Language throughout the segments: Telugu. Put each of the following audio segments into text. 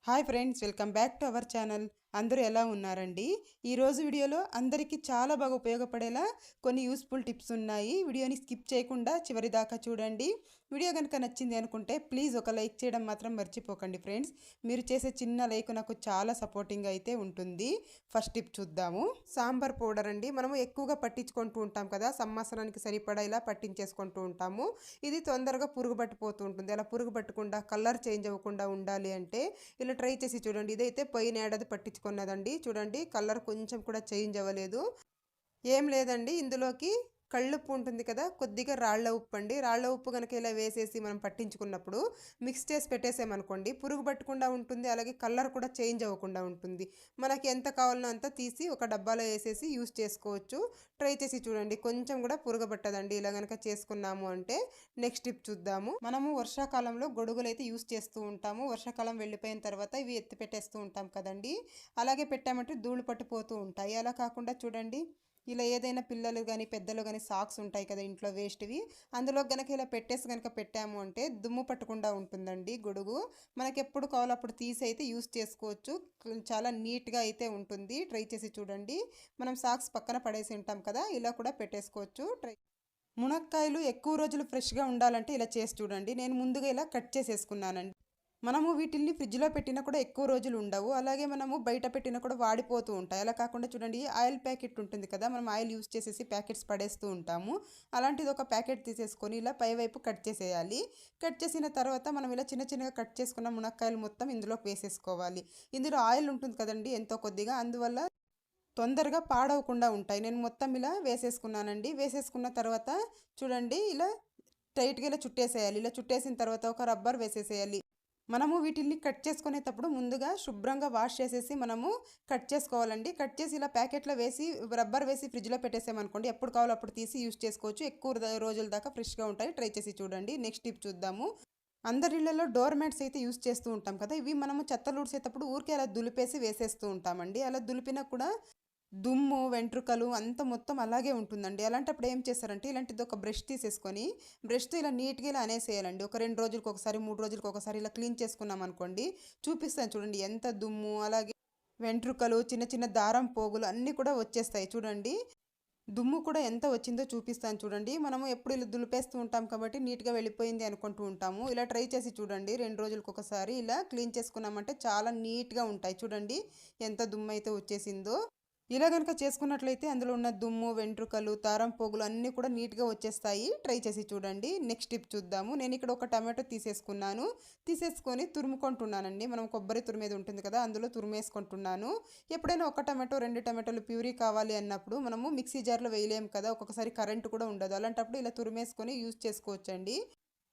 Hi friends, welcome back to our channel. అందరూ ఎలా ఉన్నారండి? ఈరోజు వీడియోలో అందరికీ చాలా బాగా ఉపయోగపడేలా కొన్ని యూస్ఫుల్ టిప్స్ ఉన్నాయి. వీడియోని స్కిప్ చేయకుండా చివరి దాకా చూడండి. వీడియో కనుక నచ్చింది అనుకుంటే ప్లీజ్ ఒక లైక్ చేయడం మాత్రం మర్చిపోకండి ఫ్రెండ్స్. మీరు చేసే చిన్న లైక్ నాకు చాలా సపోర్టింగ్ అయితే ఉంటుంది. ఫస్ట్ టిప్ చూద్దాము. సాంబార్ పౌడర్ అండి. మనము ఎక్కువగా పట్టించుకుంటూ ఉంటాం కదా, సంవత్సరానికి సరిపడా ఇలా పట్టించేసుకుంటూ ఉంటాము. ఇది తొందరగా పురుగు పట్టిపోతూ ఉంటుంది. అలా పురుగు పట్టకుండా, కలర్ చేంజ్ అవ్వకుండా ఉండాలి అంటే ఇలా ట్రై చేసి చూడండి. ఇదైతే పోయిన ఏడాది పట్టించుకున్నదండి. చూడండి, కలర్ కొంచెం కూడా చేంజ్ అవ్వలేదు. ఏం లేదండి, ఇందులోకి కళ్ళుప్పు ఉంటుంది కదా, కొద్దిగా రాళ్ల ఉప్పు అండి. రాళ్ల ఉప్పు కనుక ఇలా వేసేసి మనం పట్టించుకున్నప్పుడు మిక్స్ చేసి పెట్టేసామనుకోండి, పురుగు పట్టకుండా ఉంటుంది. అలాగే కలర్ కూడా చేంజ్ అవ్వకుండా ఉంటుంది. మనకి ఎంత కావాలనో అంత తీసి ఒక డబ్బాలో వేసేసి యూస్ చేసుకోవచ్చు. ట్రై చేసి చూడండి, కొంచెం కూడా పురుగు పట్టదండి ఇలా కనుక చేసుకున్నాము అంటే. నెక్స్ట్ టిప్ చూద్దాము. మనము వర్షాకాలంలో గొడుగులు అయితే యూస్ చేస్తూ ఉంటాము. వర్షాకాలం వెళ్ళిపోయిన తర్వాత ఇవి ఎత్తి పెట్టేస్తూ ఉంటాం కదండి. అలాగే పెట్టామంటే ధూళి పట్టిపోతూ ఉంటాయి. అలా కాకుండా చూడండి, ఇలా ఏదైనా పిల్లలు కానీ పెద్దలు కానీ సాక్స్ ఉంటాయి కదా ఇంట్లో వేస్ట్వి, అందులో కనుక ఇలా పెట్టేసి కనుక పెట్టాము అంటే దుమ్ము పట్టకుండా ఉంటుందండి గొడుగు. మనకి ఎప్పుడు కావాలో అప్పుడు తీసి అయితే యూస్ చేసుకోవచ్చు. చాలా నీట్గా అయితే ఉంటుంది. ట్రై చేసి చూడండి. మనం సాక్స్ పక్కన పడేసి ఉంటాం కదా, ఇలా కూడా పెట్టేసుకోవచ్చు. మునక్కాయలు ఎక్కువ రోజులు ఫ్రెష్గా ఉండాలంటే ఇలా చేసి చూడండి. నేను ముందుగా ఇలా కట్ చేసేసుకున్నానండి. మనము వీటిల్ని ఫ్రిడ్జ్లో పెట్టినా కూడా ఎక్కువ రోజులు ఉండవు. అలాగే మనము బయట పెట్టినా కూడా వాడిపోతూ ఉంటాయి. అలా కాకుండా చూడండి, ఆయిల్ ప్యాకెట్ ఉంటుంది కదా, మనం ఆయిల్ యూస్ చేసేసి ప్యాకెట్స్ పడేస్తూ ఉంటాము. అలాంటిది ఒక ప్యాకెట్ తీసేసుకొని ఇలా పైవైపు కట్ చేసేయాలి. కట్ చేసిన తర్వాత మనం ఇలా చిన్న చిన్నగా కట్ చేసుకున్న మునక్కాయలు మొత్తం ఇందులోకి వేసేసుకోవాలి. ఇందులో ఆయిల్ ఉంటుంది కదండి ఎంతో కొద్దిగా, అందువల్ల తొందరగా పాడవకుండా ఉంటాయి. నేను మొత్తం ఇలా వేసేసుకున్నానండి. వేసేసుకున్న తర్వాత చూడండి, ఇలా టైట్గా ఇలా చుట్టేసేయాలి. ఇలా చుట్టేసిన తర్వాత ఒక రబ్బర్ వేసేసేయాలి. మనము వీటిని కట్ చేసుకునేటప్పుడు ముందుగా శుభ్రంగా వాష్ చేసేసి మనము కట్ చేసుకోవాలండి. కట్ చేసి ఇలా ప్యాకెట్లో వేసి రబ్బర్ వేసి ఫ్రిడ్జ్లో పెట్టేసామనుకోండి, ఎప్పుడు కావాలో అప్పుడు తీసి యూస్ చేసుకోవచ్చు. ఎక్కువ రోజుల దాకా ఫ్రెష్గా ఉంటాయి. ట్రై చేసి చూడండి. నెక్స్ట్ టిప్ చూద్దాము. అందరి ఇళ్లలో డోర్ మ్యాట్స్ అయితే యూస్ చేస్తూ ఉంటాం కదా. ఇవి మనము చెత్తలు ఊడ్చేటప్పుడు ఊరికే అలా దులిపేసి వేసేస్తూ ఉంటామండి. అలా దులిపినా కూడా దుమ్ము, వెంట్రుకలు అంత మొత్తం అలాగే ఉంటుందండి. అలాంటప్పుడు ఏం చేస్తారంటే, ఇలాంటిది ఒక బ్రష్ తీసేసుకొని బ్రష్తో ఇలా నీట్గా ఇలా అనేసేయాలండి. ఒక 2 రోజులకు ఒకసారి, 3 రోజులకు ఒకసారి ఇలా క్లీన్ చేసుకున్నాం అనుకోండి, చూపిస్తాను చూడండి ఎంత దుమ్ము, అలాగే వెంట్రుకలు, చిన్న చిన్న దారం పోగులు అన్నీ కూడా వచ్చేస్తాయి. చూడండి, దుమ్ము కూడా ఎంత వచ్చిందో చూపిస్తాను చూడండి. మనము ఎప్పుడు ఇలా దులిపేస్తూ ఉంటాం కాబట్టి నీట్గా వెళ్ళిపోయింది అనుకుంటూ ఉంటాము. ఇలా ట్రై చేసి చూడండి. 2 రోజులకు ఒకసారి ఇలా క్లీన్ చేసుకున్నామంటే చాలా నీట్గా ఉంటాయి. చూడండి ఎంత దుమ్ము అయితే వచ్చేసిందో. ఇలా కనుక చేసుకున్నట్లయితే అందులో ఉన్న దుమ్ము, వెంట్రుకలు, తారం పోగులు అన్నీ కూడా నీట్గా వచ్చేస్తాయి. ట్రై చేసి చూడండి. నెక్స్ట్ టిప్ చూద్దాము. నేను ఇక్కడ ఒక టమాటో తీసేసుకున్నాను. తీసేసుకొని తురుముకుంటున్నానండి. మనం కొబ్బరి తురిమేది ఉంటుంది కదా, అందులో తురిమేసుకుంటున్నాను. ఎప్పుడైనా ఒక టమాటో 2 టమాటోలు ప్యూరీ కావాలి అన్నప్పుడు మనము మిక్సీ జార్లో వేయలేము కదా, ఒక్కొక్కసారి కరెంటు కూడా ఉండదు. అలాంటప్పుడు ఇలా తురిమేసుకొని యూజ్ చేసుకోవచ్చండి.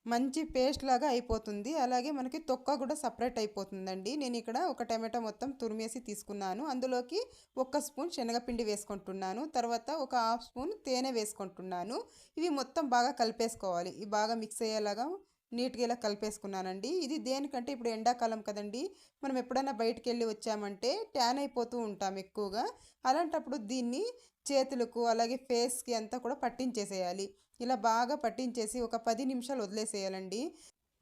మంచి పేస్ట్ లాగా అయిపోతుంది. అలాగే మనకి తొక్క కూడా సపరేట్ అయిపోతుందండి. నేను ఇక్కడ ఒక టమాటో మొత్తం తురిమేసి తీసుకున్నాను. అందులోకి 1 స్పూన్ శనగపిండి వేసుకుంటున్నాను. తర్వాత ఒక హాఫ్ స్పూన్ తేనె వేసుకుంటున్నాను. ఇవి మొత్తం బాగా కలిపేసుకోవాలి. ఇవి బాగా మిక్స్ అయ్యేలాగా నీట్గా ఇలా కలిపేసుకున్నానండి. ఇది దేనికంటే ఇప్పుడు ఎండాకాలం కదండి, మనం ఎప్పుడైనా బయటికి వెళ్ళి వచ్చామంటే ట్యాన్ అయిపోతూ ఉంటాం ఎక్కువగా. అలాంటప్పుడు దీన్ని చేతులకు అలాగే ఫేస్కి అంతా కూడా పట్టించేసేయాలి. ఇలా బాగా పట్టించేసి ఒక 10 నిమిషాలు వదిలేసేయాలండి.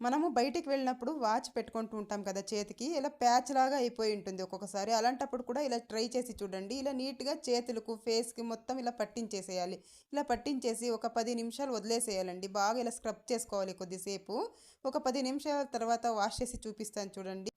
మనము బయటికి వెళ్ళినప్పుడు వాచ్ పెట్టుకుంటూ ఉంటాం కదా చేతికి, ఇలా ప్యాచ్ లాగా అయిపోయి ఉంటుంది ఒక్కొక్కసారి. అలాంటప్పుడు కూడా ఇలా ట్రై చేసి చూడండి. ఇలా నీట్గా చేతులకు, ఫేస్కి మొత్తం ఇలా పట్టించేసేయాలి. ఇలా పట్టించేసి ఒక 10 నిమిషాలు వదిలేసేయాలండి. బాగా ఇలా స్క్రబ్ చేసుకోవాలి కొద్దిసేపు. ఒక 10 నిమిషాల తర్వాత వాష్ చేసి చూపిస్తాను చూడండి.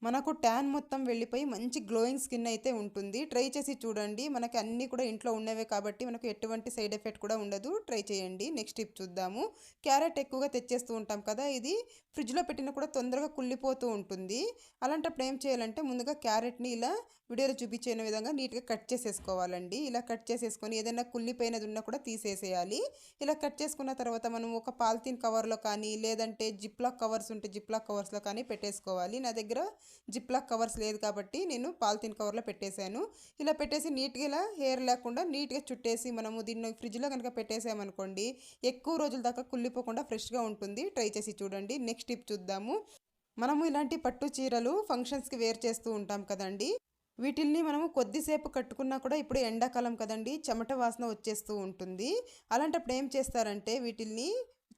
మనకు ట్యాన్ మొత్తం వెళ్ళిపోయి మంచి గ్లోయింగ్ స్కిన్ అయితే ఉంటుంది. ట్రై చేసి చూడండి. మనకి అన్నీ కూడా ఇంట్లో ఉన్నవే కాబట్టి మనకు ఎటువంటి సైడ్ ఎఫెక్ట్ కూడా ఉండదు. ట్రై చేయండి. నెక్స్ట్ టిప్ చూద్దాము. క్యారెట్ ఎక్కువగా తెచ్చేస్తూ ఉంటాం కదా, ఇది ఫ్రిడ్జ్లో పెట్టినా కూడా తొందరగా కుళ్ళిపోతూ ఉంటుంది. అలాంటప్పుడు ఏం చేయాలంటే, ముందుగా క్యారెట్ని ఇలా వీడియోలో చూపించిన విధంగా నీట్గా కట్ చేసేసుకోవాలండి. ఇలా కట్ చేసేసుకొని ఏదైనా కుళ్ళిపోయినది ఉన్నా కూడా తీసేసేయాలి. ఇలా కట్ చేసుకున్న తర్వాత మనం ఒక పాలిథిన్ కవర్లో కానీ, లేదంటే జిప్లాక్ కవర్స్ ఉంటే జిప్లాక్ కవర్స్లో కానీ పెట్టేసుకోవాలి. నా దగ్గర జిప్లాక్ కవర్స్ లేదు కాబట్టి నేను పాలిథిన్ కవర్లో పెట్టేశాను. ఇలా పెట్టేసి నీట్గా ఇలా హెయిర్ లేకుండా నీట్గా చుట్టేసి మనము దీన్ని ఫ్రిడ్జ్లో కనుక పెట్టేసామనుకోండి, ఎక్కువ రోజుల దాకా కుళ్ళిపోకుండా ఫ్రెష్గా ఉంటుంది. ట్రై చేసి చూడండి. నెక్స్ట్ టిప్ చూద్దాము. మనము ఇలాంటి పట్టు చీరలు ఫంక్షన్స్కి వేర్ చేస్తూ ఉంటాం కదండి. వీటిల్ని మనము కొద్దిసేపు కట్టుకున్నా కూడా ఇప్పుడు ఎండాకాలం కదండి, చెమట వాసన వచ్చేస్తూ ఉంటుంది. అలాంటప్పుడు ఏం చేస్తారంటే, వీటిల్ని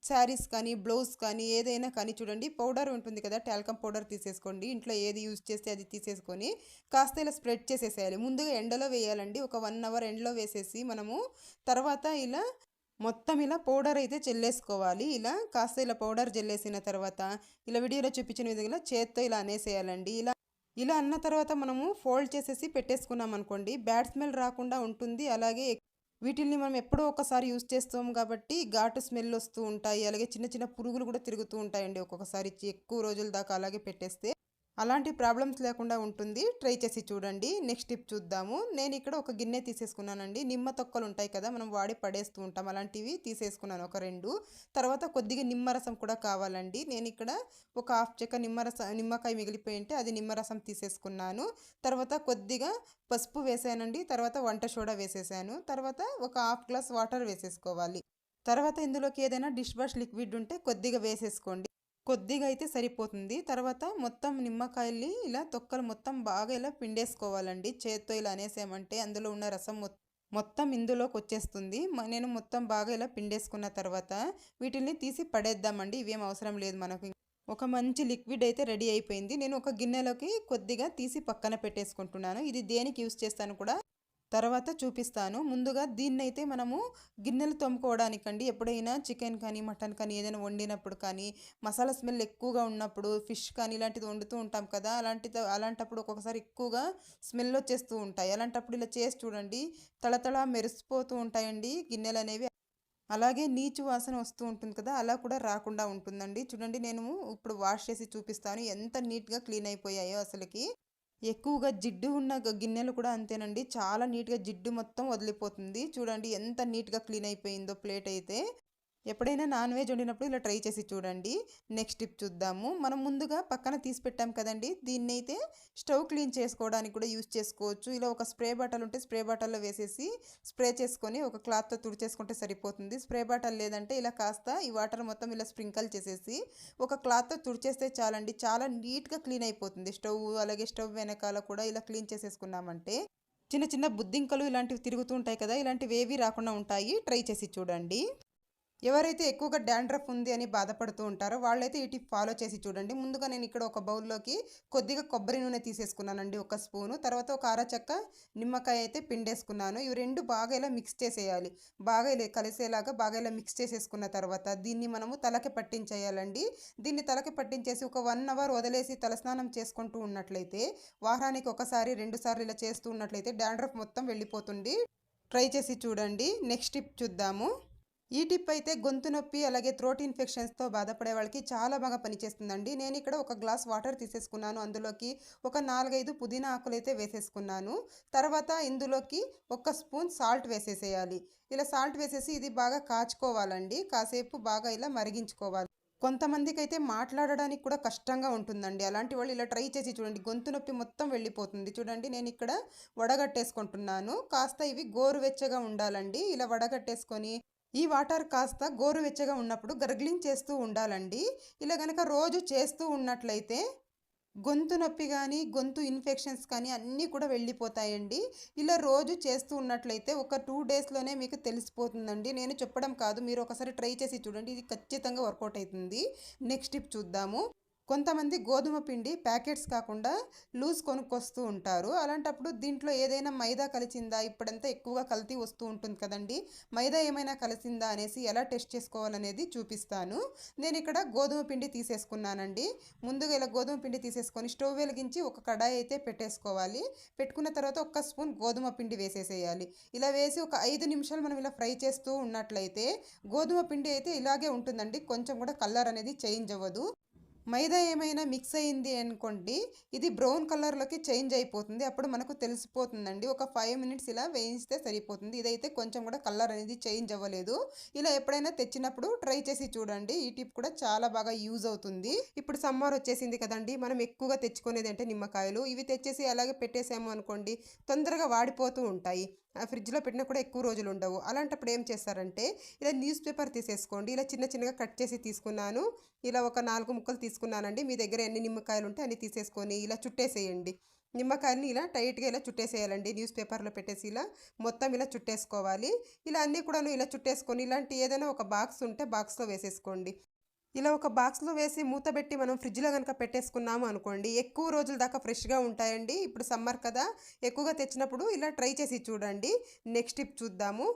శారీస్ కానీ బ్లౌజ్ కానీ ఏదైనా కానీ చూడండి పౌడర్ ఉంటుంది కదా, టాల్కమ్ పౌడర్ తీసేసుకోండి. ఇంట్లో ఏది యూజ్ చేస్తే అది తీసేసుకొని కాస్త ఇలా స్ప్రెడ్ చేసేసేయాలి. ముందుగా ఎండలో వేయాలండి. ఒక 1 అవర్ ఎండలో వేసేసి మనము తర్వాత ఇలా మొత్తం ఇలా పౌడర్ అయితే చెల్లేసుకోవాలి. ఇలా కాస్త ఇలా పౌడర్ జల్లేసిన తర్వాత ఇలా వీడియోలో చూపించిన విధంగా చేత్తో ఇలా అనేసేయాలండి. ఇలా అన్న తర్వాత మనము ఫోల్డ్ చేసేసి పెట్టేసుకున్నాం అనుకోండి, బ్యాడ్ స్మెల్ రాకుండా ఉంటుంది. అలాగే వీటిల్ని మనం ఎప్పుడో ఒకసారి యూజ్ చేస్తాం కాబట్టి ఘాటు స్మెల్ వస్తూ ఉంటాయి. అలాగే చిన్న చిన్న పురుగులు కూడా తిరుగుతూ ఉంటాయండి ఒక్కొక్కసారి ఎక్కువ రోజుల దాకా అలాగే పెట్టేస్తే. అలాంటి ప్రాబ్లమ్స్ లేకుండా ఉంటుంది. ట్రై చేసి చూడండి. నెక్స్ట్ టిప్ చూద్దాము. నేను ఇక్కడ ఒక గిన్నె తీసేసుకున్నానండి. నిమ్మ తొక్కలు ఉంటాయి కదా, మనం వాడి పడేస్తూ ఉంటాం, అలాంటివి తీసేసుకున్నాను ఒక 2. తర్వాత కొద్దిగా నిమ్మరసం కూడా కావాలండి. నేను ఇక్కడ ఒక హాఫ్ చెక్క నిమ్మకాయ మిగిలిపోయి ఉంటే అది నిమ్మరసం తీసేసుకున్నాను. తర్వాత కొద్దిగా పసుపు వేసానండి. తర్వాత వంట సోడా వేసేసాను. తర్వాత ఒక హాఫ్ గ్లాస్ వాటర్ వేసేసుకోవాలి. తర్వాత ఇందులోకి ఏదైనా డిష్ వాష్ లిక్విడ్ ఉంటే కొద్దిగా వేసేసుకోండి. కొద్దిగా అయితే సరిపోతుంది. తర్వాత మొత్తం నిమ్మకాయల్ని ఇలా తొక్కలు మొత్తం బాగా ఇలా పిండేసుకోవాలండి. చేత్తో ఇలా అనేసామంటే అందులో ఉన్న రసం మొత్తం ఇందులోకి వచ్చేస్తుంది. నేను మొత్తం బాగా ఇలా పిండేసుకున్న తర్వాత వీటిల్ని తీసి పడేద్దామండి. ఇవేం అవసరం లేదు మనకు. ఒక మంచి లిక్విడ్ అయితే రెడీ అయిపోయింది. నేను ఒక గిన్నెలోకి కొద్దిగా తీసి పక్కన పెట్టేసుకుంటున్నాను. ఇది దేనికి యూస్ చేస్తాను కూడా తర్వాత చూపిస్తాను. ముందుగా దీన్నైతే మనము గిన్నెలు తోముకోవడానికండి. ఎప్పుడైనా చికెన్ కానీ మటన్ కానీ ఏదైనా వండినప్పుడు కానీ మసాలా స్మెల్ ఎక్కువగా ఉన్నప్పుడు ఫిష్ కానీ ఇలాంటిది వండుతూ ఉంటాం కదా, అలాంటప్పుడు ఒక్కొక్కసారి ఎక్కువగా స్మెల్ వచ్చేస్తూ ఉంటాయి. అలాంటప్పుడు ఇలా చేసి చూడండి, తళతళ మెరిసిపోతూ ఉంటాయండి గిన్నెలు అనేవి. అలాగే నీచు వాసన వస్తూ ఉంటుంది కదా, అలా కూడా రాకుండా ఉంటుందండి. చూడండి, నేను ఇప్పుడు వాష్ చేసి చూపిస్తాను ఎంత నీట్గా క్లీన్ అయిపోయాయో అసలుకి. ఎక్కువగా జిడ్డు ఉన్న గిన్నెలు కూడా అంతేనండి, చాలా నీట్గా జిడ్డు మొత్తం వదిలిపోతుంది. చూడండి ఎంత నీట్గా క్లీన్ అయిపోయిందో ప్లేట్ అయితే. ఎప్పుడైనా నాన్ వెజ్ వండినప్పుడు ఇలా ట్రై చేసి చూడండి. నెక్స్ట్ టిప్ చూద్దాము. మనం ముందుగా పక్కన తీసి పెట్టాం కదండి, దీన్ని అయితే స్టవ్ క్లీన్ చేసుకోవడానికి కూడా యూజ్ చేసుకోవచ్చు. ఇలా ఒక స్ప్రే బాటిల్ ఉంటే స్ప్రే బాటిల్లో వేసేసి స్ప్రే చేసుకొని ఒక క్లాత్తో తుడిచేసుకుంటే సరిపోతుంది. స్ప్రే బాటిల్ లేదంటే ఇలా కాస్త ఈ వాటర్ మొత్తం ఇలా స్ప్రింకల్ చేసేసి ఒక క్లాత్తో తుడిచేస్తే చాలండి, చాలా నీట్గా క్లీన్ అయిపోతుంది స్టవ్. అలాగే స్టవ్ వెనకాల కూడా ఇలా క్లీన్ చేసేసుకున్నామంటే చిన్న చిన్న బుద్ధింకలు ఇలాంటివి తిరుగుతూ ఉంటాయి కదా, ఇలాంటివి ఏవి రాకుండా ఉంటాయి. ట్రై చేసి చూడండి. ఎవరైతే ఎక్కువగా డాండ్రఫ్ ఉంది అని బాధపడుతూ ఉంటారో వాళ్ళైతే ఈ టిప్ ఫాలో చేసి చూడండి. ముందుగా నేను ఇక్కడ ఒక బౌల్లోకి కొద్దిగా కొబ్బరి నూనె తీసేసుకున్నానండి, 1 స్పూను. తర్వాత ఒక అరచక్క నిమ్మకాయ అయితే పిండేసుకున్నాను. ఇవి 2 బాగా ఇలా మిక్స్ చేసేయాలి. బాగా ఇలా కలిసేలాగా బాగా ఇలా మిక్స్ చేసేసుకున్న తర్వాత దీన్ని మనము తలకి పట్టించేయాలండి. దీన్ని తలకి పట్టించేసి ఒక 1 అవర్ వదిలేసి తలస్నానం చేసుకుంటూ ఉన్నట్లయితే, వారానికి ఒకసారి 2 సార్లు ఇలా చేస్తూ ఉన్నట్లయితే డాండ్రఫ్ మొత్తం వెళ్ళిపోతుంది. ట్రై చేసి చూడండి. నెక్స్ట్ టిప్ చూద్దాము. ఈ టిప్ అయితే గొంతు నొప్పి అలాగే థ్రోట్ ఇన్ఫెక్షన్స్తో బాధపడే వాళ్ళకి చాలా బాగా పనిచేస్తుందండి. నేను ఇక్కడ ఒక గ్లాస్ వాటర్ తీసేసుకున్నాను. అందులోకి ఒక 4-5 పుదీనా ఆకులు అయితే వేసేసుకున్నాను. తర్వాత ఇందులోకి 1 స్పూన్ సాల్ట్ వేసేసేయాలి. ఇలా సాల్ట్ వేసేసి ఇది బాగా కాచుకోవాలండి. కాసేపు బాగా ఇలా మరిగించుకోవాలి. కొంతమందికి అయితే మాట్లాడడానికి కూడా కష్టంగా ఉంటుందండి. అలాంటి వాళ్ళు ఇలా ట్రై చేసి చూడండి, గొంతు నొప్పి మొత్తం వెళ్ళిపోతుంది. చూడండి, నేను ఇక్కడ వడగట్టేసుకుంటున్నాను. కాస్త ఇవి గోరువెచ్చగా ఉండాలండి. ఇలా వడగట్టేసుకొని ఈ వాటర్ కాస్త గోరువెచ్చగా ఉన్నప్పుడు గర్గ్లింగ్ చేస్తూ ఉండాలండి. ఇలా కనుక రోజు చేస్తూ ఉన్నట్లయితే గొంతు నొప్పి కానీ గొంతు ఇన్ఫెక్షన్స్ కానీ అన్నీ కూడా వెళ్ళిపోతాయండి. ఇలా రోజు చేస్తూ ఉన్నట్లయితే ఒక 2 డేస్లోనే మీకు తెలిసిపోతుందండి. నేను చెప్పడం కాదు, మీరు ఒకసారి ట్రై చేసి చూడండి, ఇది ఖచ్చితంగా వర్కౌట్ అవుతుంది. నెక్స్ట్ టిప్ చూద్దాము. కొంతమంది గోధుమ పిండి ప్యాకెట్స్ కాకుండా లూజ్ కొనుక్కొస్తూ ఉంటారు. అలాంటప్పుడు దీంట్లో ఏదైనా మైదా కలిసిందా, ఇప్పుడంతా ఎక్కువగా కల్తీ వస్తూ ఉంటుంది కదండి, మైదా ఏమైనా కలిసిందా అనేసి ఎలా టెస్ట్ చేసుకోవాలనేది చూపిస్తాను. నేను ఇక్కడ గోధుమ పిండి తీసేసుకున్నానండి. ముందుగా ఇలా గోధుమ పిండి తీసేసుకొని స్టవ్ వెలిగించి ఒక కడాయి అయితే పెట్టేసుకోవాలి. పెట్టుకున్న తర్వాత 1 స్పూన్ గోధుమ పిండి వేసేసేయాలి. ఇలా వేసి ఒక 5 నిమిషాలు మనం ఇలా ఫ్రై చేస్తూ ఉన్నట్లయితే గోధుమ పిండి అయితే ఇలాగే ఉంటుందండి, కొంచెం కూడా కలర్ అనేది చేంజ్ అవ్వదు. మైదా ఏమైనా మిక్స్ అయింది అనుకోండి, ఇది బ్రౌన్ కలర్లోకి చేంజ్ అయిపోతుంది. అప్పుడు మనకు తెలిసిపోతుందండి. ఒక 5 మినిట్స్ ఇలా వేయిస్తే సరిపోతుంది. ఇదైతే కొంచెం కూడా కలర్ అనేది చేంజ్ అవ్వలేదు. ఇలా ఎప్పుడైనా తెచ్చినప్పుడు ట్రై చేసి చూడండి. ఈ టిప్ కూడా చాలా బాగా యూజ్ అవుతుంది. ఇప్పుడు సమ్మర్ వచ్చేసింది కదండి, మనం ఎక్కువగా తెచ్చుకునేది అంటే నిమ్మకాయలు. ఇవి తెచ్చేసి అలాగే పెట్టేసాము అనుకోండి, తొందరగా వాడిపోతూ ఉంటాయి. ఫ్రిడ్జ్లో పెట్టినా కూడా ఎక్కువ రోజులు ఉండవు. అలాంటప్పుడు ఏం చేస్తారంటే ఇలా న్యూస్ పేపర్ తీసేసుకోండి. ఇలా చిన్న చిన్నగా కట్ చేసి తీసుకున్నాను. ఇలా ఒక 4 ముక్కలు తీసుకున్నానండి. మీ దగ్గర ఎన్ని నిమ్మకాయలు ఉంటే అన్ని తీసేసుకొని ఇలా చుట్టేసేయండి. నిమ్మకాయని ఇలా టైట్‌గా ఇలా చుట్టేసేయాలండి. న్యూస్ పేపర్‌లో పెట్టేసి ఇలా మొత్తం ఇలా చుట్టేసుకోవాలి. ఇలా అన్నీ కూడాను ఇలా చుట్టేసుకొని ఇలాంటి ఏదైనా ఒక బాక్స్ ఉంటే బాక్స్‌లో వేసేసుకోండి. ఇలా ఒక బాక్స్‌లో వేసి మూతబెట్టి మనం ఫ్రిడ్జ్‌లో గనుక పెట్టేసుకున్నాము అనుకోండి, ఎక్కువ రోజుల దాకా ఫ్రెష్‌గా ఉంటాయండి. ఇప్పుడు సమ్మర్ కదా! ఎక్కువగా తెచ్చినప్పుడు ఇలా ట్రై చేసి చూడండి. నెక్స్ట్ టిప్ చూద్దాము.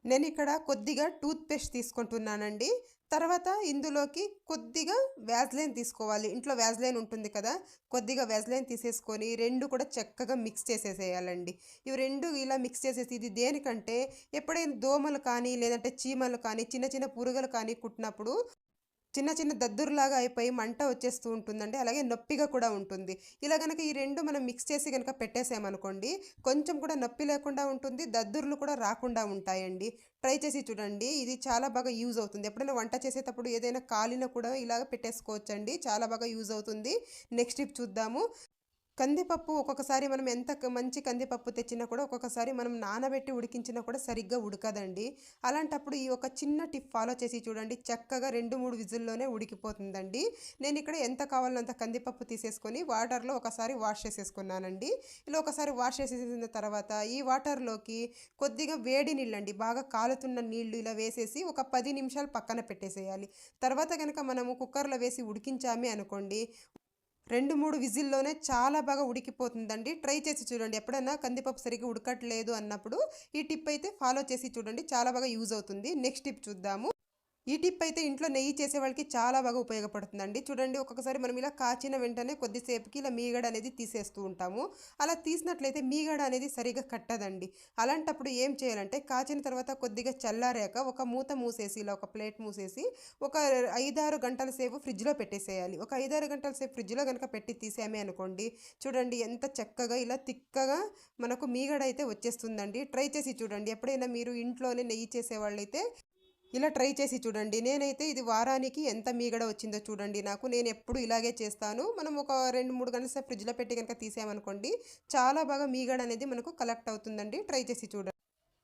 నేనిక్కడ కొద్దిగా టూత్ పేస్ట్ తీసుకుంటున్నానండి. తర్వాత ఇందులోకి కొద్దిగా వ్యాజ్లైన్ తీసుకోవాలి. ఇంట్లో వ్యాజ్లైన్ ఉంటుంది కదా! కొద్దిగా వ్యాజ్లైన్ తీసేసుకొని 2 కూడా చక్కగా మిక్స్ చేసేసేయాలండి. ఇవి 2 ఇలా మిక్స్ చేసేసి ఇది దేనికంటే ఎప్పుడైనా దోమలు కానీ, లేదంటే చీమలు కానీ, చిన్న చిన్న పురుగులు కానీ కుట్టినప్పుడు చిన్న చిన్న దద్దురులాగా అయిపోయి మంట వచ్చేస్తూ ఉంటుందండి. అలాగే నొప్పిగా కూడా ఉంటుంది. ఇలా గనక ఈ 2 మనం మిక్స్ చేసి గనక పెట్టేసామనుకోండి, కొంచెం కూడా నొప్పి లేకుండా ఉంటుంది. దద్దుర్లు కూడా రాకుండా ఉంటాయండి. ట్రై చేసి చూడండి. ఇది చాలా బాగా యూజ్ అవుతుంది. ఎప్పుడైనా వంట చేసేటప్పుడు ఏదైనా కాలినా కూడా ఇలాగ పెట్టేసుకోవచ్చండి. చాలా బాగా యూజ్ అవుతుంది. నెక్స్ట్ టిప్ చూద్దాము. కందిపప్పు ఒక్కొక్కసారి మనం ఎంత మంచి కందిపప్పు తెచ్చినా కూడా ఒక్కొక్కసారి మనం నానబెట్టి ఉడికించినా కూడా సరిగ్గా ఉడకదండి. అలాంటప్పుడు ఈ ఒక చిన్న టిప్ ఫాలో చేసి చూడండి. చక్కగా 2, 3 విజిల్లోనే ఉడికిపోతుందండి. నేనిక్కడ ఎంత కావాలో అంత కందిపప్పు తీసేసుకొని వాటర్‌లో ఒకసారి వాష్ చేసేసుకున్నానండి. ఇలా ఒకసారి వాష్ చేసేసిన తర్వాత ఈ వాటర్‌లోకి కొద్దిగా వేడి నీళ్ళండి, బాగా కాలుతున్న నీళ్లు ఇలా వేసేసి ఒక 10 నిమిషాలు పక్కన పెట్టేసేయాలి. తర్వాత గనక మనము కుక్కర్‌లో వేసి ఉడికించామే అనుకోండి, 2, 3 విజిల్‌లోనే చాలా బాగా ఉడికిపోతుందండి. ట్రై చేసి చూడండి. ఎప్పుడైనా కందిపప్పు సరిగ్గా ఉడకట్లేదు అన్నప్పుడు ఈ టిప్ అయితే ఫాలో చేసి చూడండి. చాలా బాగా యూజ్ అవుతుంది. నెక్స్ట్ టిప్ చూద్దాము. ఈ టిప్ అయితే ఇంట్లో నెయ్యి చేసే వాళ్ళకి చాలా బాగా ఉపయోగపడుతుందండి. చూడండి, ఒక్కొక్కసారి మనం ఇలా కాచిన వెంటనే కొద్దిసేపుకి ఇలా మీగడ అనేది తీసేస్తూ ఉంటాము. అలా తీసినట్లయితే మీగడ అనేది సరిగ్గా కట్టదండి. అలాంటప్పుడు ఏం చేయాలంటే కాచిన తర్వాత కొద్దిగా చల్లారాక ఒక మూత మూసేసి ఇలా ఒక ప్లేట్ మూసేసి ఒక 5, 6 గంటల సేపు ఫ్రిడ్జ్‌లో పెట్టేసేయాలి. ఒక 5, 6 గంటల సేపు ఫ్రిడ్జ్‌లో గనుక పెట్టి తీసామే అనుకోండి, చూడండి ఎంత చక్కగా ఇలా తిక్కగా మనకు మీగడ అయితే వచ్చేస్తుందండి. ట్రై చేసి చూడండి. ఎప్పుడైనా మీరు ఇంట్లోనే నెయ్యి చేసేవాళ్ళైతే ఇలా ట్రై చేసి చూడండి. నేనైతే ఇది వారానికి ఎంత మీగడ వచ్చిందో చూడండి నాకు. నేనెప్పుడు ఇలాగే చేస్తాను. మనం ఒక 2, 3 గంటల సేపు ఫ్రిడ్జ్‌లో పెట్టి గనుక తీసామనుకోండి, చాలా బాగా మీగడ అనేది మనకు కలెక్ట్ అవుతుందండి. ట్రై చేసి చూడండి.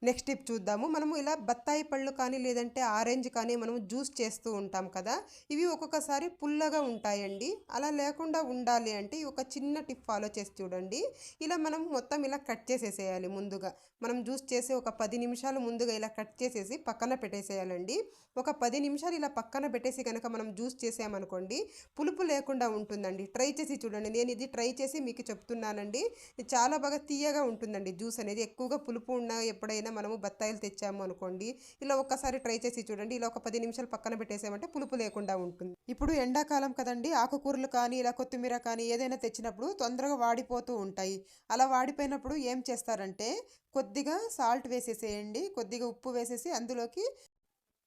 నెక్స్ట్ టిప్ చూద్దాము. మనము ఇలా బత్తాయి పళ్ళు కానీ, లేదంటే ఆరెంజ్ కానీ మనము జ్యూస్ చేస్తూ ఉంటాం కదా! ఇవి ఒక్కొక్కసారి పుల్లగా ఉంటాయండి. అలా లేకుండా ఉండాలి అంటే ఒక చిన్న టిప్ ఫాలో చేసి చూడండి. ఇలా మనం మొత్తం ఇలా కట్ చేసేసేయాలి ముందుగా. మనం జ్యూస్ చేసి ఒక 10 నిమిషాలు ముందుగా ఇలా కట్ చేసేసి పక్కన పెట్టేసేయాలండి. ఒక 10 నిమిషాలు ఇలా పక్కన పెట్టేసి గనక మనం జ్యూస్ చేసామనుకోండి, పులుపు లేకుండా ఉంటుందండి. ట్రై చేసి చూడండి. నేను ఇది ట్రై చేసి మీకు చెప్తున్నానండి. ఇది చాలా బాగా తియ్యగా ఉంటుందండి జ్యూస్ అనేది. ఎక్కువగా పులుపు ఉన్న ఎప్పుడైనా మనము బత్తాయిలు తెచ్చాము అనుకోండి, ఇలా ఒక్కసారి ట్రై చేసి చూడండి. ఇలా ఒక 10 నిమిషాలు పక్కన పెట్టేసామంటే పులుపు లేకుండా ఉంటుంది. ఇప్పుడు ఎండాకాలం కదండీ! ఆకుకూరలు కానీ, ఇలా కొత్తిమీర కానీ ఏదైనా తెచ్చినప్పుడు తొందరగా వాడిపోతూ ఉంటాయి. అలా వాడిపోయినప్పుడు ఏం చేస్తారంటే కొద్దిగా సాల్ట్ వేసేసేయండి. కొద్దిగా ఉప్పు వేసేసి అందులోకి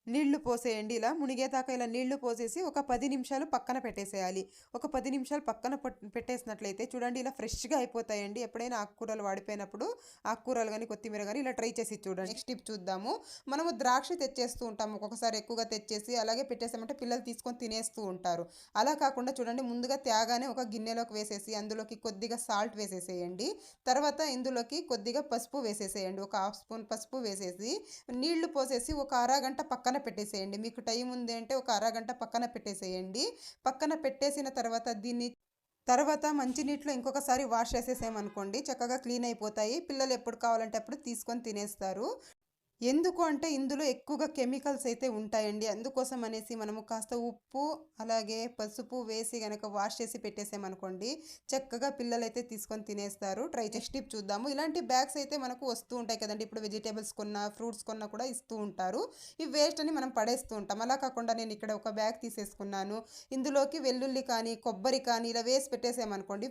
నీళ్లు పోసేయండి. ఇలా మునిగేదాకా ఇలా నీళ్లు పోసేసి ఒక 10 నిమిషాలు పక్కన పెట్టేసేయాలి. ఒక 10 నిమిషాలు పక్కన పెట్టేసినట్లయితే చూడండి ఇలా ఫ్రెష్‌గా అయిపోతాయండి. ఎప్పుడైనా ఆకుకూరలు వాడిపోయినప్పుడు ఆకుకూరలు గానీ, కొత్తిమీర గానీ ఇలా ట్రై చేసి చూడండి. నెక్స్ట్ టిప్ చూద్దాము. మనము ద్రాక్ష తెచ్చేస్తూ ఉంటాము. ఒక్కొక్కసారి ఎక్కువగా తెచ్చేసి అలాగే పెట్టేసామంటే పిల్లలు తీసుకొని తినేస్తూ ఉంటారు. అలా కాకుండా చూడండి, ముందుగా తేగానే ఒక గిన్నెలోకి వేసేసి అందులోకి కొద్దిగా సాల్ట్ వేసేసేయండి. తర్వాత ఇందులోకి కొద్దిగా పసుపు వేసేసేయండి. ఒక హాఫ్ స్పూన్ పసుపు వేసేసి నీళ్లు పోసేసి ఒక అరగంట పక్కన పెట్టేసేయండి. మీకు టైం ఉంది అంటే ఒక అరగంట పక్కన పెట్టేసేయండి. పక్కన పెట్టేసిన తర్వాత మంచినీటిలో ఇంకొకసారి వాష్ చేసేసామనుకోండి, చక్కగా క్లీన్ అయిపోతాయి. పిల్లలు ఎప్పుడు కావాలంటే అప్పుడు తీసుకొని తినేస్తారు. ఎందుకు అంటే ఇందులో ఎక్కువగా కెమికల్స్ అయితే ఉంటాయండి. అందుకోసం అనేసి మనము కాస్త ఉప్పు, అలాగే పసుపు వేసి గనక వాష్ చేసి పెట్టేసామనుకోండి, చక్కగా పిల్లలైతే తీసుకొని తినేస్తారు. ట్రై నెక్స్ట్ టిప్ చూద్దాము. ఇలాంటి బ్యాగ్స్ అయితే మనకు వస్తూ ఉంటాయి కదండీ! ఇప్పుడు వెజిటబుల్స్ కొన్నా, ఫ్రూట్స్ కొన్నా కూడా ఇస్తూ ఉంటారు. ఈ వేస్ట్ అని మనం పడేస్తూ ఉంటాం. అలా కాకుండా నేను ఇక్కడ ఒక బ్యాగ్ తీసేసుకున్నాను. ఇందులోకి వెల్లుల్లి కానీ, కొబ్బరి కానీ ఇలా వేసి పెట్టేసామనుకోండి,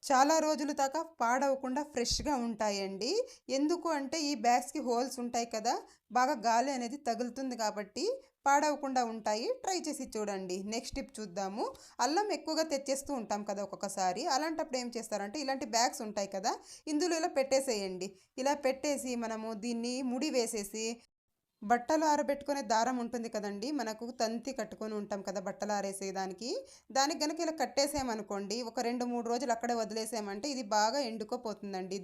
చాలా రోజుల దాకా పాడవకుండా ఫ్రెష్‌గా ఉంటాయండి. ఎందుకు అంటే ఈ బ్యాగ్స్‌కి హోల్స్ ఉంటాయి కదా! బాగా గాలి అనేది తగులుతుంది కాబట్టి పాడవకుండా ఉంటాయి. ట్రై చేసి చూడండి. నెక్స్ట్ టిప్ చూద్దాము. అల్లం ఎక్కువగా తెచ్చేస్తూ ఉంటాం కదా ఒక్కొక్కసారి. అలాంటప్పుడు ఏం చేస్తారంటే ఇలాంటి బ్యాగ్స్ ఉంటాయి కదా! ఇందులో ఇలా పెట్టేసేయండి. ఇలా పెట్టేసి మనము దీన్ని ముడి వేసేసి బట్టలు ఆరబెట్టుకునే దారం ఉంటుంది కదండీ! మనకు తంతి కట్టుకొని ఉంటాం కదా బట్టలు ఆరేసేదానికి. దానికి గనుక ఇలా కట్టేసామనుకోండి, ఒక 2, 3 రోజులు అక్కడే వదిలేసామంటే ఇది బాగా ఎండుకోపోతుందండి.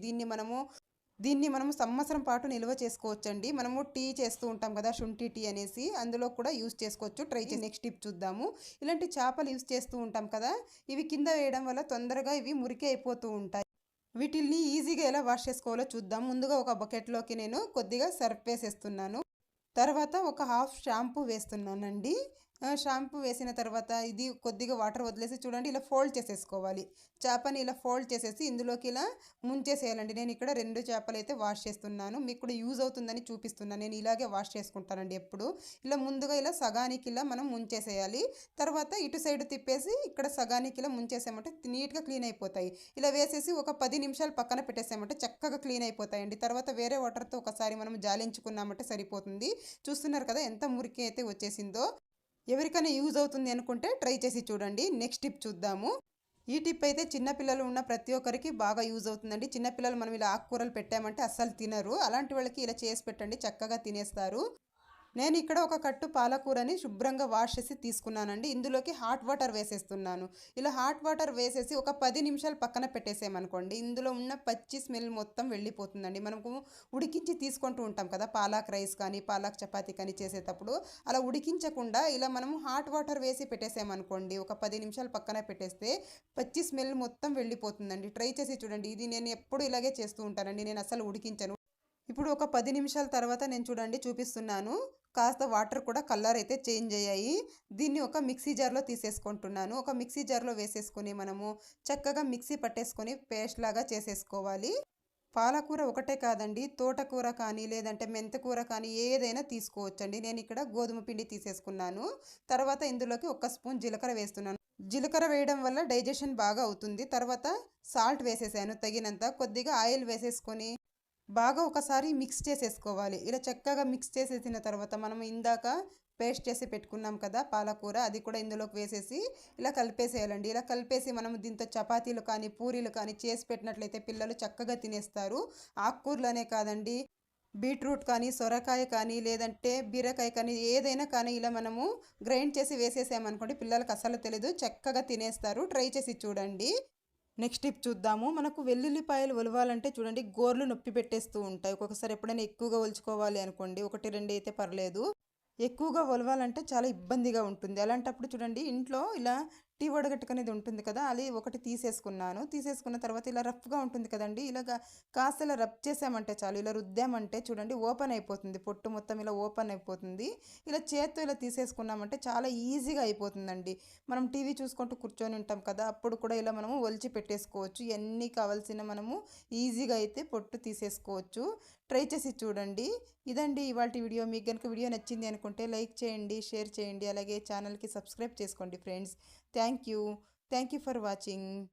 దీన్ని మనము సంవత్సరం పాటు నిల్వ చేసుకోవచ్చండి. మనము టీ చేస్తూ ఉంటాం కదా! శుంఠి టీ అనేసి, అందులో కూడా యూజ్ చేసుకోవచ్చు. ట్రై చేసి నెక్స్ట్ టిప్ చూద్దాము. ఇలాంటి చేపలు యూజ్ చేస్తూ ఉంటాం కదా! ఇవి కింద వేయడం వల్ల తొందరగా ఇవి మురికి అయిపోతూ ఉంటాయి. వీటిల్ని ఈజీగా ఎలా వాష్ చేసుకోవాలో చూద్దాం. ముందుగా ఒక బకెట్లోకి నేను కొద్దిగా సర్ఫ్ వేసేస్తున్నాను. తర్వాత ఒక హాఫ్ షాంపూ వేస్తున్నానండి. షాంపూ వేసిన తర్వాత ఇది కొద్దిగా వాటర్ వదిలేసి చూడండి ఇలా ఫోల్డ్ చేసేసుకోవాలి. చేపని ఇలా ఫోల్డ్ చేసేసి ఇందులోకి ఇలా ముంచేసేయాలండి. నేను ఇక్కడ 2 చేపలైతే వాష్ చేస్తున్నాను. మీకు కూడా యూజ్ అవుతుందని చూపిస్తున్నాను. నేను ఇలాగే వాష్ చేసుకుంటానండి ఎప్పుడు. ఇలా ముందుగా ఇలా సగానికి ఇలా మనం ముంచేసేయాలి. తర్వాత ఇటు సైడ్ తిప్పేసి ఇక్కడ సగానికి ఇలా ముంచేసామంటే నీట్గా క్లీన్ అయిపోతాయి. ఇలా వేసేసి ఒక 10 నిమిషాలు పక్కన పెట్టేసామంటే చక్కగా క్లీన్ అయిపోతాయండి. తర్వాత వేరే వాటర్తో ఒకసారి మనం జాలించుకున్నామంటే సరిపోతుంది. చూస్తున్నారు కదా ఎంత మురికి అయితే వచ్చేసిందో. ఎవరికైనా యూజ్ అవుతుంది అనుకుంటే ట్రై చేసి చూడండి. నెక్స్ట్ టిప్ చూద్దాము. ఈ టిప్ అయితే చిన్నపిల్లలు ఉన్న ప్రతి ఒక్కరికి బాగా యూజ్ అవుతుందండి. చిన్నపిల్లలు మనం ఇలా ఆకుకూరలు పెట్టామంటే అస్సలు తినరు. అలాంటి వాళ్ళకి ఇలా చేసి పెట్టండి, చక్కగా తినేస్తారు. నేను ఇక్కడ ఒక కట్టు పాలకూరని శుభ్రంగా వాష్ చేసి తీసుకున్నానండి. ఇందులోకి హాట్ వాటర్ వేసేస్తున్నాను. ఇలా హాట్ వాటర్ వేసేసి ఒక 10 నిమిషాలు పక్కన పెట్టేసామనుకోండి ఇందులో ఉన్న పచ్చి స్మెల్ మొత్తం వెళ్ళిపోతుందండి. మనము ఉడికించి తీసుకుంటూ ఉంటాం కదా పాలక్ రైస్ కానీ పాలక్ చపాతీ కానీ చేసేటప్పుడు అలా ఉడికించకుండా ఇలా మనము హాట్ వాటర్ వేసి పెట్టేసామనుకోండి ఒక 10 నిమిషాలు పక్కన పెట్టేస్తే పచ్చి స్మెల్ మొత్తం వెళ్ళిపోతుందండి. ట్రై చేసి చూడండి. ఇది నేను ఎప్పుడు ఇలాగే చేస్తూ ఉంటానండి. నేను అసలు ఉడికించను. ఇప్పుడు ఒక 10 నిమిషాల తర్వాత నేను చూడండి చూపిస్తున్నాను. కాస్త వాటర్ కూడా కలర్ అయితే చేంజ్ అయ్యాయి. దీన్ని ఒక మిక్సీ జార్లో తీసేసుకుంటున్నాను. ఒక మిక్సీ జార్లో వేసేసుకొని మనము చక్కగా మిక్సీ పట్టేసుకొని పేస్ట్ లాగా చేసేసుకోవాలి. పాలకూర ఒకటే కాదండి, తోటకూర కానీ లేదంటే మెంతకూర కానీ ఏదైనా తీసుకోవచ్చండి. నేను ఇక్కడ గోధుమ పిండి తీసేసుకున్నాను. తర్వాత ఇందులోకి 1 స్పూన్ జీలకర్ర వేస్తున్నాను. జీలకర్ర వేయడం వల్ల డైజెషన్ బాగా అవుతుంది. తర్వాత సాల్ట్ వేసేసాను తగినంత. కొద్దిగా ఆయిల్ వేసేసుకొని బాగా ఒకసారి మిక్స్ చేసేసుకోవాలి. ఇలా చక్కగా మిక్స్ చేసేసిన తర్వాత మనం ఇందాక పేస్ట్ చేసి పెట్టుకున్నాం కదా పాలకూర, అది కూడా ఇందులోకి వేసేసి ఇలా కలిపేసేయాలండి. ఇలా కలిపేసి మనం దీంతో చపాతీలు కానీ పూరీలు కానీ చేసి పెట్టినట్లయితే పిల్లలు చక్కగా తినేస్తారు. ఆకుకూరలనే కాదండి, బీట్రూట్ కానీ సొరకాయ కానీ లేదంటే బీరకాయ కానీ ఏదైనా కానీ ఇలా మనము గ్రైండ్ చేసి వేసేసామనుకోండి పిల్లలకు అసలు తెలీదు, చక్కగా తినేస్తారు. ట్రై చేసి చూడండి. నెక్స్ట్ టిప్ చూద్దాము. మనకు వెల్లుల్లిపాయలు ఒలవాలంటే చూడండి గోర్లు నొప్పి పెట్టేస్తూ ఉంటాయి. ఒక్కొక్కసారి ఎప్పుడైనా ఎక్కువగా ఒలుచుకోవాలి అనుకోండి, 1, 2 అయితే పర్లేదు. ఎక్కువగా ఒలవాలంటే చాలా ఇబ్బందిగా ఉంటుంది. అలాంటప్పుడు చూడండి ఇంట్లో ఇలా టీ వడగట్టుకునేది ఉంటుంది కదా, అది ఒకటి తీసేసుకున్నాను. తీసేసుకున్న తర్వాత ఇలా రఫ్గా ఉంటుంది కదండి, ఇలాగా కాస్త ఇలా రబ్ చేసామంటే చాలు, ఇలా రుద్దామంటే చూడండి ఓపెన్ అయిపోతుంది. పొట్టు మొత్తం ఇలా ఓపెన్ అయిపోతుంది. ఇలా చేత్తో ఇలా తీసేసుకున్నామంటే చాలా ఈజీగా అయిపోతుందండి. మనం టీవీ చూసుకుంటూ కూర్చొని ఉంటాం కదా, అప్పుడు కూడా ఇలా మనము ఒలిచి పెట్టేసుకోవచ్చు. ఎన్ని కావాల్సిన మనము ఈజీగా అయితే పొట్టు తీసేసుకోవచ్చు. ట్రై చేసి చూడండి. ఇదండి ఇవాల్టి వీడియో. మీకు కనుక వీడియో నచ్చింది అనుకుంటే లైక్ చేయండి, షేర్ చేయండి, అలాగే ఛానల్కి సబ్స్క్రైబ్ చేసుకోండి friends. Thank you for watching.